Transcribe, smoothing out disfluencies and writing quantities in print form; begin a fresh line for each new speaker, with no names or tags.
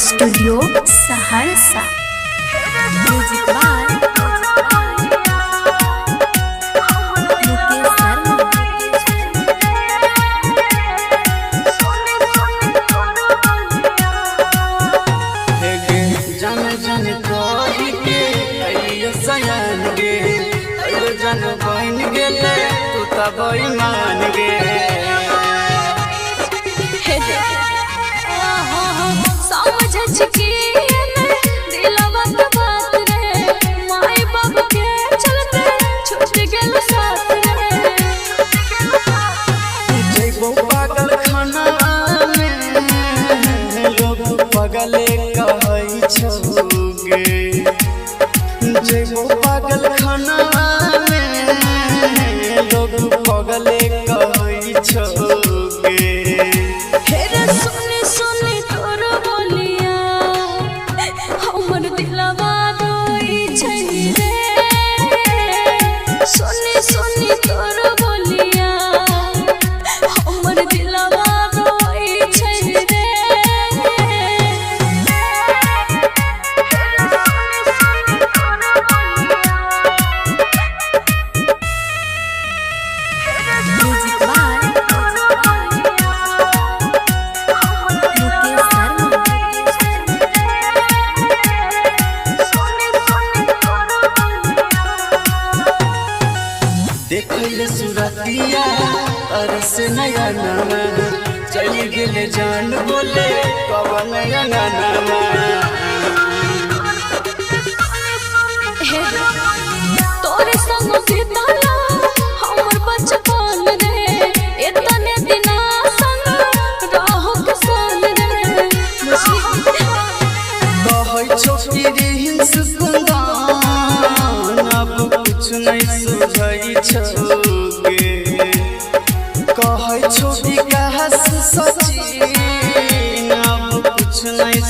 Studio Saharsa. Music by Mukesh Sharma.
जन जन कही के सयान गे जन बन गेले तू तब मान गे पगले कहै छौगे जेबो पागल खाना में लोग पगले कहै छौगे।
हेरे सुनी सुनी तोर बोलिया हमर दिलवा रोई छै रे। सुनी सुनी तोर बोलिया हमर दिलवा रोई छै रे। Music by Mukesh Sharma.
देखल सुरतिया अरस नया नामा चली गेले जान बोले कवन अंगनामा।
तोरे संग बिताला हमर बचपन रे इतने दिना संग रहो के सन रे।
कहै छौ कि रिहिंस कुंदन अब कुछ नहीं सुझै छौगे। कहै छौ कि कहस सचिन अब कुछ नहीं